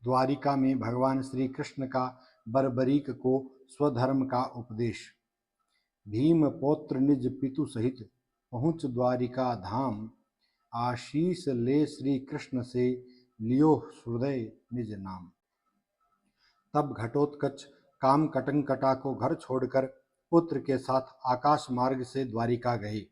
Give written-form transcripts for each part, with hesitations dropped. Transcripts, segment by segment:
द्वारिका में भगवान श्री कृष्ण का बर्बरीक को स्वधर्म का उपदेश। भीम पौत्र निज पितु सहित पहुँच द्वारिका धाम, आशीष ले श्री कृष्ण से लियो हृदय निज नाम। तब घटोत्कच काम कटंकटा को घर छोड़कर पुत्र के साथ आकाश मार्ग से द्वारिका गए।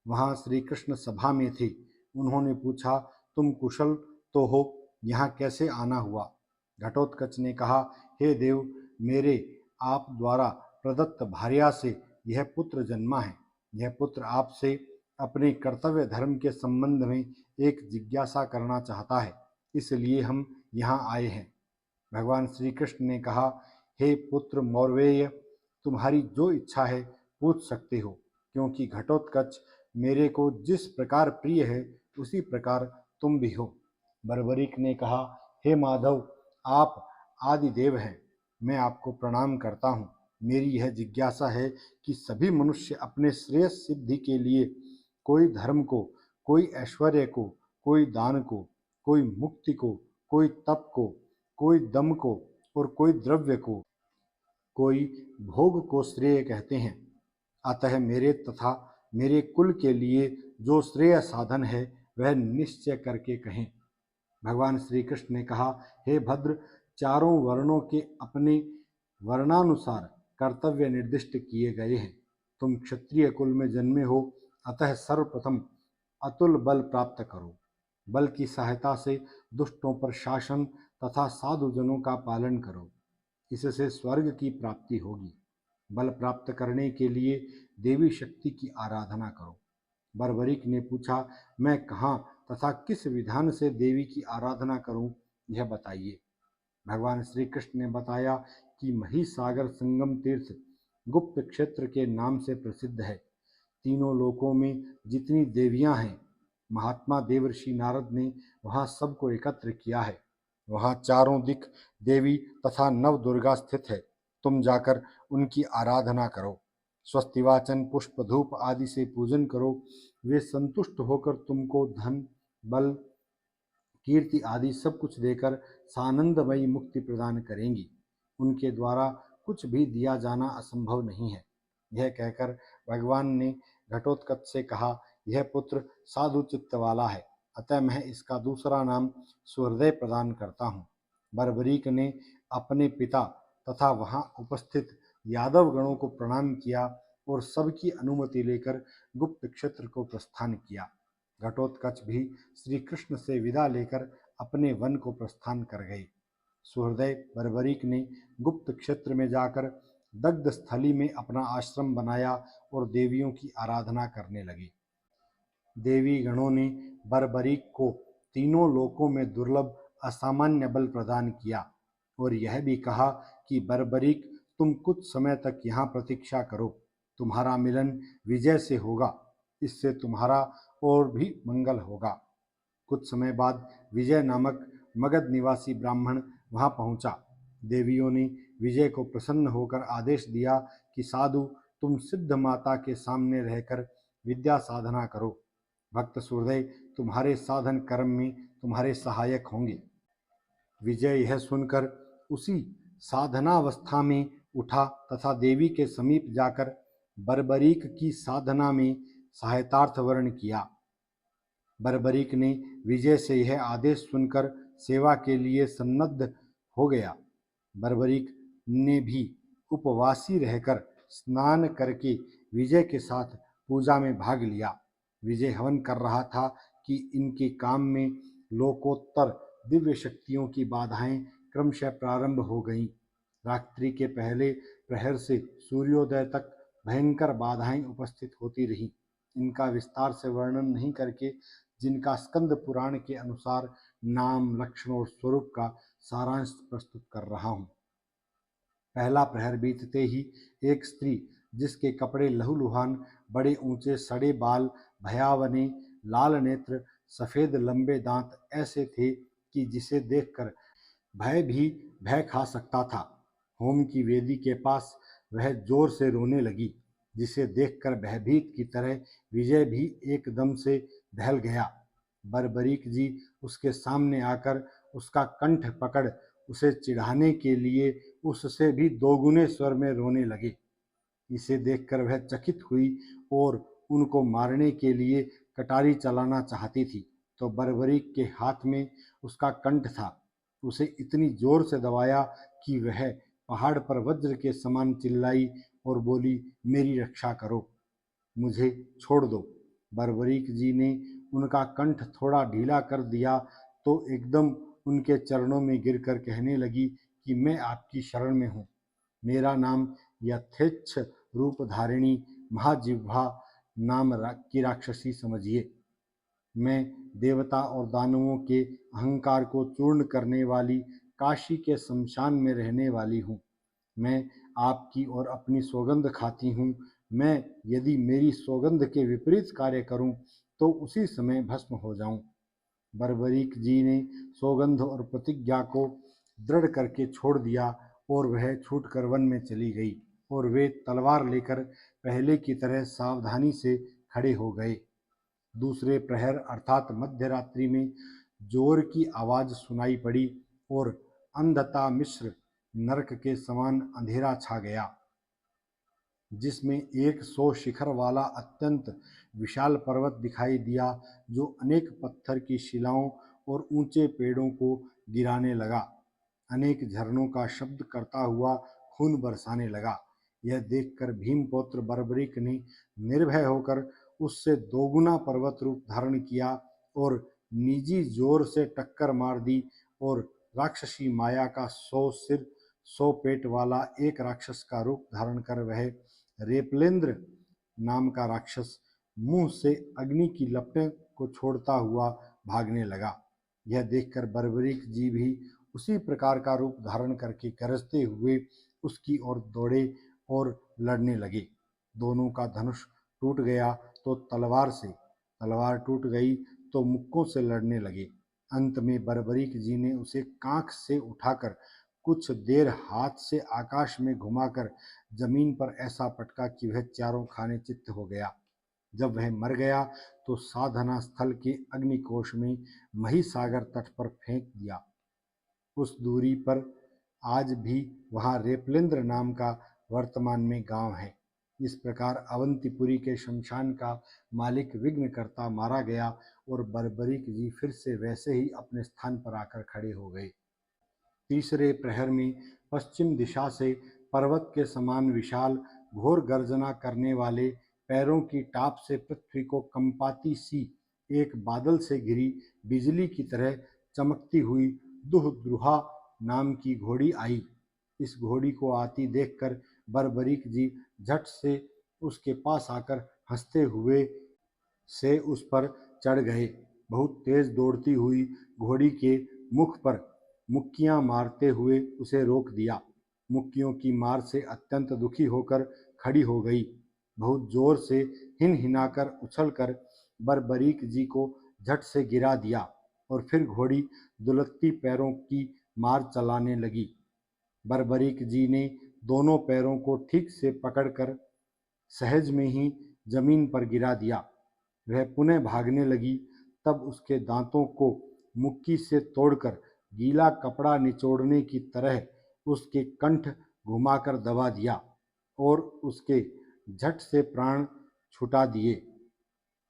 वहां श्री कृष्ण सभा में थे। उन्होंने पूछा, तुम कुशल तो हो, यहाँ कैसे आना हुआ? घटोत्कच ने कहा, हे देव, मेरे आप द्वारा प्रदत्त भार्या से यह पुत्र जन्मा है। यह पुत्र आपसे अपने कर्तव्य धर्म के संबंध में एक जिज्ञासा करना चाहता है, इसलिए हम यहाँ आए हैं। भगवान श्री कृष्ण ने कहा, हे पुत्र मौरवेय, तुम्हारी जो इच्छा है पूछ सकते हो, क्योंकि घटोत्कच मेरे को जिस प्रकार प्रिय है उसी प्रकार तुम भी हो। बर्बरीक ने कहा, हे माधव, आप आदि देव हैं, मैं आपको प्रणाम करता हूँ। मेरी यह जिज्ञासा है कि सभी मनुष्य अपने श्रेयस सिद्धि के लिए कोई धर्म को, कोई ऐश्वर्य को, कोई दान को, कोई मुक्ति को, कोई तप को, कोई दम को और कोई द्रव्य को, कोई भोग को श्रेय कहते हैं। अतः मेरे तथा मेरे कुल के लिए जो श्रेय साधन है वह निश्चय करके कहें। भगवान श्री कृष्ण ने कहा, हे भद्र, चारों वर्णों के अपने वर्णानुसार कर्तव्य निर्दिष्ट किए गए हैं। तुम क्षत्रिय कुल में जन्मे हो, अतः सर्वप्रथम अतुल बल प्राप्त करो। बल की सहायता से दुष्टों पर शासन तथा साधुजनों का पालन करो, इससे स्वर्ग की प्राप्ति होगी। बल प्राप्त करने के लिए देवी शक्ति की आराधना करो। बर्बरीक ने पूछा, मैं कहाँ तथा किस विधान से देवी की आराधना करूं, यह बताइए। भगवान श्री कृष्ण ने बताया कि महिसागर संगम तीर्थ गुप्त क्षेत्र के नाम से प्रसिद्ध है। तीनों लोकों में जितनी देवियां हैं, महात्मा देवर्षि नारद ने वहां सबको एकत्र किया है। वहां चारों दिक देवी तथा नव दुर्गा स्थित है। तुम जाकर उनकी आराधना करो, स्वस्तिवाचन पुष्प धूप आदि से पूजन करो। वे संतुष्ट होकर तुमको धन, बल, कीर्ति आदि सब कुछ देकर सानंदमयी मुक्ति प्रदान करेंगी। उनके द्वारा कुछ भी दिया जाना असंभव नहीं है। यह कहकर भगवान ने घटोत्कच से कहा, यह पुत्र साधु चित्त वाला है, अतः मैं इसका दूसरा नाम सुहृदय प्रदान करता हूँ। बर्बरीक ने अपने पिता तथा वहां उपस्थित यादव गणों को प्रणाम किया और सबकी अनुमति लेकर गुप्त क्षेत्र को प्रस्थान किया। घटोत्कच भी श्री कृष्ण से विदा लेकर अपने वन को प्रस्थान कर गए। सुहृदय बर्बरीक ने गुप्त क्षेत्र में जाकर दग्ध स्थली में अपना आश्रम बनाया और देवियों की आराधना करने लगे। देवी गणों ने बर्बरीक को तीनों लोकों में दुर्लभ असामान्य बल प्रदान किया और यह भी कहा कि बर्बरीक, तुम कुछ समय तक यहाँ प्रतीक्षा करो, तुम्हारा मिलन विजय से होगा, इससे तुम्हारा और भी मंगल होगा। कुछ समय बाद विजय नामक मगध निवासी ब्राह्मण वहां पहुंचा। देवियों ने विजय को प्रसन्न होकर आदेश दिया कि साधु, तुम सिद्ध माता के सामने रहकर विद्या साधना करो। भक्त सूर्य तुम्हारे साधन कर्म में तुम्हारे सहायक होंगे। विजय यह सुनकर उसी साधनावस्था में उठा तथा देवी के समीप जाकर बर्बरीक की साधना में सहायतार्थ वर्ण किया। बर्बरीक ने विजय से यह आदेश सुनकर सेवा के लिए सन्नद्ध हो गया। बर्बरीक ने भी उपवासी रहकर स्नान करके विजय के साथ पूजा में भाग लिया। विजय हवन कर रहा था कि इनके काम में लोकोत्तर दिव्य शक्तियों की बाधाएं क्रमशः प्रारंभ हो गईं। रात्रि के पहले प्रहर से सूर्योदय तक भयंकर बाधाएं उपस्थित होती रहीं। इनका विस्तार से वर्णन नहीं करके जिनका स्कंद पुराण के अनुसार नाम, लक्षण और स्वरूप का सारांश प्रस्तुत कर रहा हूँ। पहला प्रहर बीतते ही एक स्त्री, जिसके कपड़े लहूलुहान, बड़े ऊंचे सड़े बाल, भयावने लाल नेत्र, सफेद लंबे दांत ऐसे थे कि जिसे देखकर भय भी भय खा सकता था। होम की वेदी के पास वह जोर से रोने लगी, जिसे देखकर भयभीत की तरह विजय भी एकदम से दहल गया। बर्बरीक जी उसके सामने आकर उसका कंठ पकड़ उसे चिढ़ाने के लिए उससे भी दोगुने स्वर में रोने लगे। इसे देखकर वह चकित हुई और उनको मारने के लिए कटारी चलाना चाहती थी, तो बर्बरीक के हाथ में उसका कंठ था। उसे इतनी जोर से दबाया कि वह पहाड़ पर वज्र के समान चिल्लाई और बोली, मेरी रक्षा करो, मुझे छोड़ दो। बर्बरीक जी ने उनका कंठ थोड़ा ढीला कर दिया तो एकदम उनके चरणों में गिरकर कहने लगी कि मैं आपकी शरण में हूँ। मेरा नाम यथेच्छ रूप धारिणी महाजिह्वा नाम की राक्षसी समझिए। मैं देवता और दानवों के अहंकार को चूर्ण करने वाली काशी के शमशान में रहने वाली हूँ। मैं आपकी और अपनी सौगंध खाती हूँ। मैं यदि मेरी सौगंध के विपरीत कार्य करूँ तो उसी समय भस्म हो जाऊँ। बर्बरीक जी ने सौगंध और प्रतिज्ञा को दृढ़ करके छोड़ दिया और वह छूटकर वन में चली गई और वे तलवार लेकर पहले की तरह सावधानी से खड़े हो गए। दूसरे प्रहर अर्थात मध्य रात्रि में जोर की आवाज सुनाई पड़ी और अंधता मिश्र नरक के समान अंधेरा छा गया, जिसमें 100 शिखर वाला अत्यंत विशाल पर्वत दिखाई दिया जो अनेक पत्थर की शिलाओं और ऊंचे पेड़ों को गिराने लगा, अनेक झरनों का शब्द करता हुआ खून बरसाने लगा। यह देखकर भीमपुत्र बर्बरीक ने निर्भय होकर उससे दोगुना पर्वत रूप धारण किया और निजी जोर से टक्कर मार दी और राक्षसी माया का 100 सिर 100 पेट वाला एक राक्षस का रूप धारण कर वह रेपलेंद्र नाम का राक्षस मुंह से अग्नि की लपटें को छोड़ता हुआ भागने लगा। यह देखकर बर्बरीक जी भी उसी प्रकार का रूप धारण करके गरजते हुए उसकी ओर दौड़े और लड़ने लगे। दोनों का धनुष टूट गया तो तलवार टूट गई तो मुक्कों से लड़ने लगे। अंत में बर्बरीक जी ने उसे कांख से उठाकर कुछ देर हाथ से आकाश में घुमाकर जमीन पर ऐसा पटका कि वह चारों खाने चित्त हो गया। जब वह मर गया तो साधना स्थल के अग्निकोश में महिसागर तट पर फेंक दिया। उस दूरी पर आज भी वहाँ रेपलेंद्र नाम का वर्तमान में गांव है। इस प्रकार अवंतीपुरी के शमशान का मालिक विघ्नकर्ता मारा गया और बर्बरीक जी फिर से वैसे ही अपने स्थान पर आकर खड़े हो गए। तीसरे प्रहर में पश्चिम दिशा से पर्वत के समान विशाल घोर गर्जना करने वाले पैरों की टाप से पृथ्वी को कंपाती सी एक बादल से घिरी बिजली की तरह चमकती हुई दुहद्रुहा नाम की घोड़ी आई। इस घोड़ी को आती देखकर बर्बरीक जी झट से उसके पास आकर हंसते हुए से उस पर चढ़ गए। बहुत तेज दौड़ती हुई घोड़ी के मुख पर मुक्कियां मारते हुए उसे रोक दिया। मुक्कियों की मार से अत्यंत दुखी होकर खड़ी हो गई। बहुत जोर से हिनहिनाकर उछलकर बर्बरीक जी को झट से गिरा दिया और फिर घोड़ी दुलत्ती पैरों की मार चलाने लगी। बर्बरीक जी ने दोनों पैरों को ठीक से पकड़कर सहज में ही जमीन पर गिरा दिया। वह पुनः भागने लगी, तब उसके दांतों को मुक्की से तोड़कर गीला कपड़ा निचोड़ने की तरह उसके कंठ घुमाकर दबा दिया और उसके झट से प्राण छुटा दिए।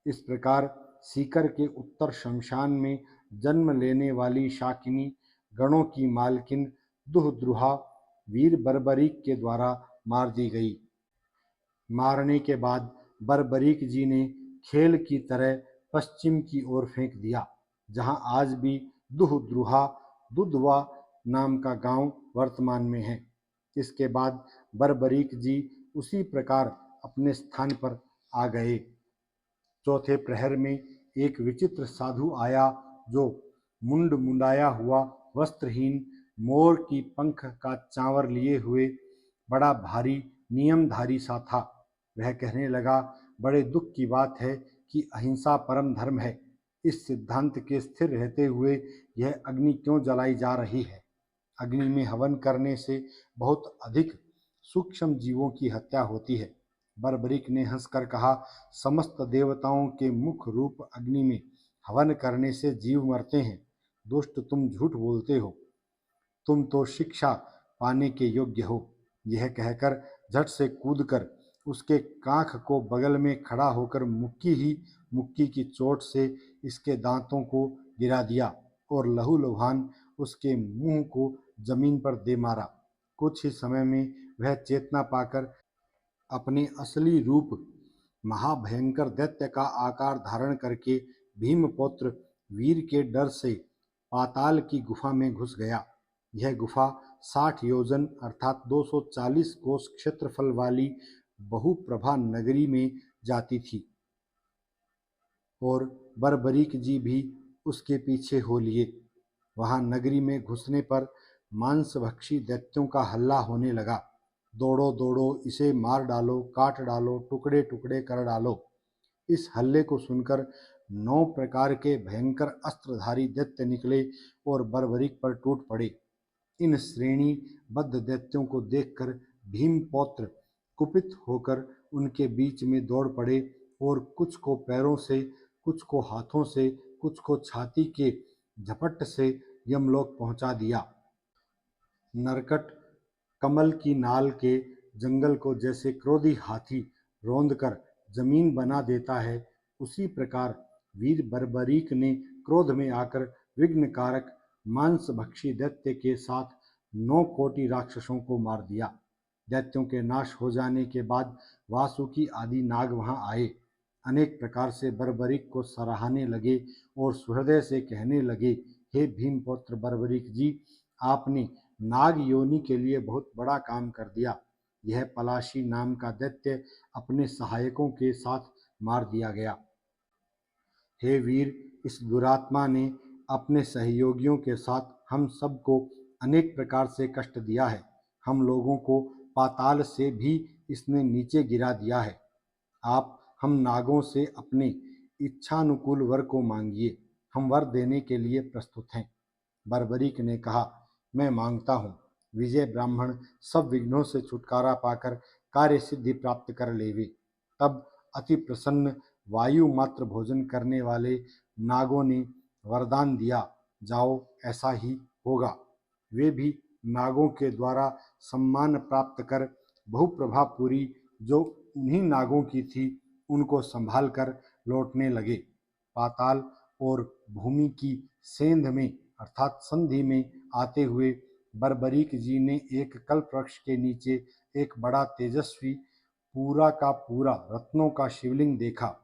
इस प्रकार सीकर के उत्तर शमशान में जन्म लेने वाली शाकिनी गणों की मालकिन दुहद्रुहा वीर बर्बरीक के द्वारा मार दी गई। मारने के बाद बर्बरीक जी ने खेल की तरह पश्चिम की ओर फेंक दिया, जहां आज भी दुहद्रुहा दुधवा नाम का गांव वर्तमान में है। इसके बाद बर्बरीक जी उसी प्रकार अपने स्थान पर आ गए। चौथे प्रहर में एक विचित्र साधु आया जो मुंड मुंडाया हुआ वस्त्रहीन मोर की पंख का चांवर लिए हुए बड़ा भारी नियमधारी सा था। वह कहने लगा, बड़े दुख की बात है कि अहिंसा परम धर्म है। इस सिद्धांत के स्थिर रहते हुए यह अग्नि क्यों जलाई जा रही है? अग्नि में हवन करने से बहुत अधिक सूक्ष्म जीवों की हत्या होती है। बर्बरीक ने हंसकर कहा, समस्त देवताओं के मुख रूप अग्नि में हवन करने से जीव मरते हैं। दुष्ट, तुम झूठ बोलते हो। तुम तो शिक्षा पाने के योग्य हो। यह कहकर झट से कूदकर उसके काख को बगल में खड़ा होकर मुक्की की चोट से इसके दांतों को गिरा दिया और लहूलुहान उसके मुंह को जमीन पर दे मारा। कुछ ही समय में वह चेतना पाकर अपने असली रूप महाभयंकर दैत्य का आकार धारण करके भीमपुत्र वीर के डर से पाताल की गुफा में घुस गया। यह गुफा 60 योजन अर्थात 240 कोस क्षेत्रफल वाली बहुप्रभा नगरी में जाती थी और बरबरीक जी भी उसके पीछे हो लिए। वहां नगरी में घुसने पर मांसभक्षी दैत्यों का हल्ला होने लगा। दौड़ो दौड़ो, इसे मार डालो, काट डालो, टुकड़े टुकड़े कर डालो। इस हल्ले को सुनकर 9 प्रकार के भयंकर अस्त्रधारी दैत्य निकले और बर्बरीक पर टूट पड़े। इन श्रेणीबद्ध दैत्यों को देखकर भीमपौत्र कुपित होकर उनके बीच में दौड़ पड़े और कुछ को पैरों से, कुछ को हाथों से, कुछ को छाती के झपट से यमलोक पहुंचा दिया। नरकट कमल की नाल के जंगल को जैसे क्रोधी हाथी रौंदकर जमीन बना देता है, उसी प्रकार वीर बर्बरीक ने क्रोध में आकर विघ्नकारक मांसभक्षी दैत्य के साथ 9 कोटि राक्षसों को मार दिया। दैत्यों के नाश हो जाने के बाद वासुकी आदि नाग वहां आए, अनेक प्रकार से बर्बरीक को सराहने लगे और सुहृदय से कहने लगे, हे भीमपुत्र बर्बरीक जी, आपने नाग योनि के लिए बहुत बड़ा काम कर दिया। यह पलाशी नाम का दैत्य अपने सहायकों के साथ मार दिया गया। हे वीर, इस दुरात्मा ने अपने सहयोगियों के साथ हम सबको अनेक प्रकार से कष्ट दिया है। हम लोगों को पाताल से भी इसने नीचे गिरा दिया है। आप हम नागों से अपने इच्छानुकूल वर को मांगिए, हम वर देने के लिए प्रस्तुत हैं। बर्बरीक ने कहा, मैं मांगता हूँ, विजय ब्राह्मण सब विघ्नों से छुटकारा पाकर कार्य सिद्धि प्राप्त कर लेवे। तब अति प्रसन्न वायु मात्र भोजन करने वाले नागों ने वरदान दिया, जाओ ऐसा ही होगा। वे भी नागों के द्वारा सम्मान प्राप्त कर बहुप्रभापुरी जो उन्हीं नागों की थी उनको संभाल कर लौटने लगे। पाताल और भूमि की सेंध में अर्थात संधि में आते हुए बर्बरीक जी ने एक कल्प वृक्ष के नीचे एक बड़ा तेजस्वी पूरा का पूरा रत्नों का शिवलिंग देखा,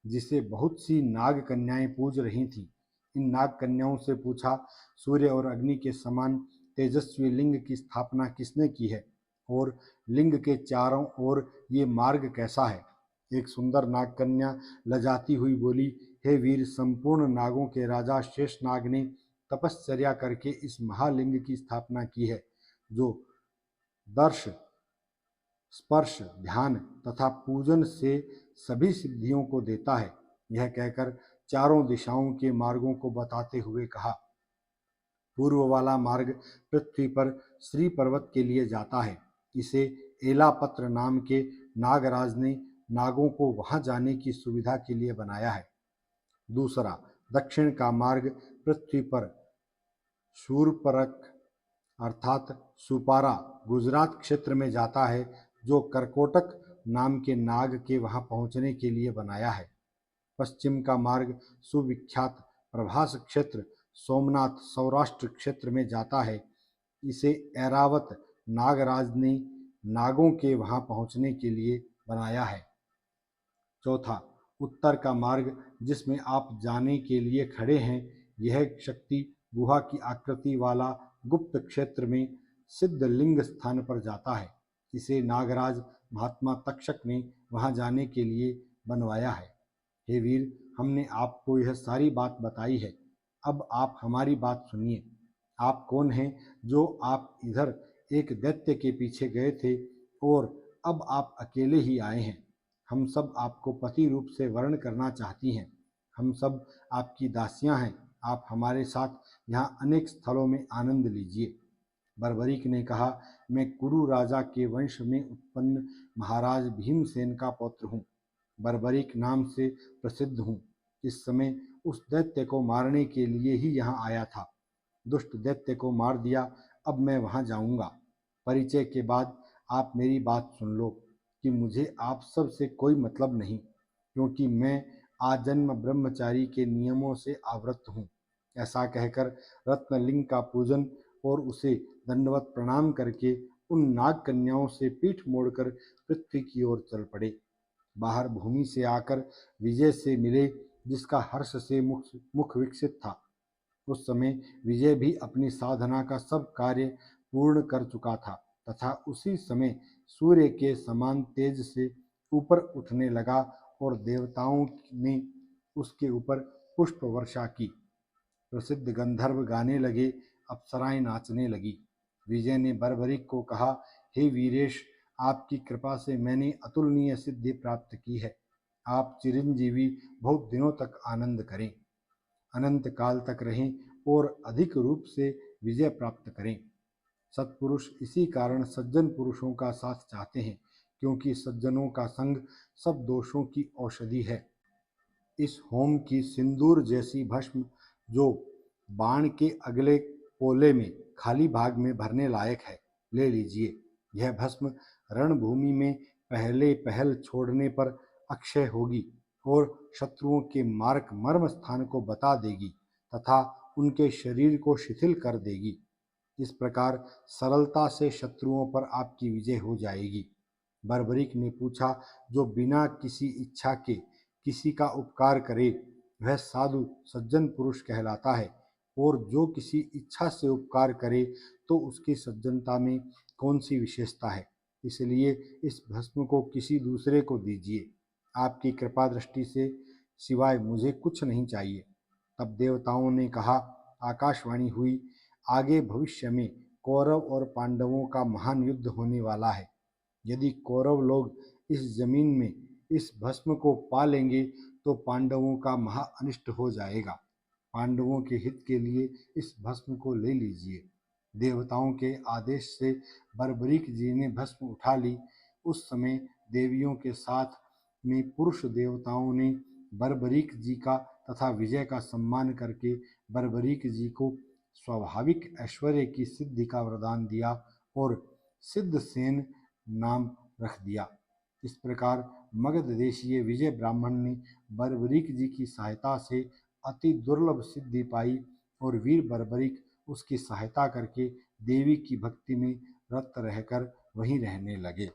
जिसे बहुत सी नाग कन्याएं पूज रही थीं। इन नाग कन्याओं से पूछा, सूर्य और अग्नि के समान तेजस्वी लिंग की स्थापना किसने की है और लिंग के चारों ओर ये मार्ग कैसा है? एक सुंदर नाग कन्या लजाती हुई बोली, हे वीर, संपूर्ण नागों के राजा शेषनाग ने तपश्चर्या करके इस महालिंग की स्थापना की है, जो दर्श, स्पर्श, ध्यान तथा पूजन से सभी सिद्धियों को देता है। यह कहकर चारों दिशाओं के मार्गों को बताते हुए कहा, पूर्व वाला मार्ग पृथ्वी पर श्री पर्वत के लिए जाता है। इसे एलापत्र नाम के नागराज ने नागों को वहां जाने की सुविधा के लिए बनाया है। दूसरा, दक्षिण का मार्ग पृथ्वी पर शूरपरक अर्थात सुपारा गुजरात क्षेत्र में जाता है, जो करकोटक नाम के नाग के वहां पहुंचने के लिए बनाया है। पश्चिम का मार्ग सुविख्यात प्रभास क्षेत्र सोमनाथ सौराष्ट्र क्षेत्र में जाता है। इसे ऐरावत नागराज ने नागों के वहां पहुंचने के लिए बनाया है। चौथा, उत्तर का मार्ग जिसमें आप जाने के लिए खड़े हैं, यह शक्ति गुहा की आकृति वाला गुप्त क्षेत्र में सिद्ध लिंग स्थान पर जाता है। इसे नागराज महात्मा तक्षक ने वहां जाने के लिए बनवाया है। हे वीर, हमने आपको यह सारी बात बताई है, अब आप हमारी बात सुनिए। आप कौन हैं जो आप इधर एक दैत्य के पीछे गए थे और अब आप अकेले ही आए हैं? हम सब आपको पति रूप से वर्ण करना चाहती हैं। हम सब आपकी दासियां हैं। आप हमारे साथ यहाँ अनेक स्थलों में आनंद लीजिए। बर्बरीक ने कहा, मैं कुरु राजा के वंश में उत्पन्न महाराज भीमसेन का पौत्र हूँ, बर्बरीक नाम से प्रसिद्ध हूँ। इस समय उस दैत्य को मारने के लिए ही यहाँ आया था। दुष्ट दैत्य को मार दिया, अब मैं वहाँ जाऊँगा। परिचय के बाद आप मेरी बात सुन लो कि मुझे आप सब से कोई मतलब नहीं, क्योंकि मैं आजन्म ब्रह्मचारी के नियमों से आवृत हूँ। ऐसा कहकर रत्नलिंग का पूजन और उसे दंडवत प्रणाम करके उन नाग कन्याओं से पीठ मोड़कर पृथ्वी की ओर चल पड़े। बाहर भूमि से आकर विजय से मिले, जिसका हर्ष से मुख विकसित था। उस समय विजय भी अपनी साधना का सब कार्य पूर्ण कर चुका था तथा उसी समय सूर्य के समान तेज से ऊपर उठने लगा और देवताओं ने उसके ऊपर पुष्प वर्षा की। प्रसिद्ध गंधर्व गाने लगे, अप्सराएं नाचने लगी। विजय ने बर्बरीक को कहा, हे वीरेश, आपकी कृपा से मैंने अतुलनीय सिद्धि प्राप्त की है। आप चिरंजीवी बहुत दिनों तक आनंद करें, अनंत काल तक रहें और अधिक रूप से विजय प्राप्त करें। सत्पुरुष इसी कारण सज्जन पुरुषों का साथ चाहते हैं, क्योंकि सज्जनों का संग सब दोषों की औषधि है। इस होम की सिंदूर जैसी भस्म जो बाण के अगले पोले में खाली भाग में भरने लायक है, ले लीजिए। यह भस्म रणभूमि में पहले पहल छोड़ने पर अक्षय होगी और शत्रुओं के मार्ग मर्म स्थान को बता देगी तथा उनके शरीर को शिथिल कर देगी। इस प्रकार सरलता से शत्रुओं पर आपकी विजय हो जाएगी। बर्बरीक ने पूछा, जो बिना किसी इच्छा के किसी का उपकार करे वह साधु सज्जन पुरुष कहलाता है, और जो किसी इच्छा से उपकार करे तो उसकी सज्जनता में कौन सी विशेषता है। इसलिए इस भस्म को किसी दूसरे को दीजिए। आपकी कृपा दृष्टि से सिवाय मुझे कुछ नहीं चाहिए। तब देवताओं ने कहा, आकाशवाणी हुई, आगे भविष्य में कौरव और पांडवों का महान युद्ध होने वाला है। यदि कौरव लोग इस जमीन में इस भस्म को पा लेंगे तो पांडवों का महा अनिष्ट हो जाएगा। पांडवों के हित के लिए इस भस्म को ले लीजिए। देवताओं के आदेश से बर्बरीक जी ने भस्म उठा ली। उस समय देवियों के साथ में पुरुष देवताओं ने बर्बरीक जी का तथा विजय का सम्मान करके बर्बरीक जी को स्वाभाविक ऐश्वर्य की सिद्धि का वरदान दिया और सिद्धसेन नाम रख दिया। इस प्रकार मगध देशीय विजय ब्राह्मण ने बर्बरीक जी की सहायता से अति दुर्लभ सिद्धि पाई और वीर बर्बरीक उसकी सहायता करके देवी की भक्ति में रत रहकर वहीं रहने लगे।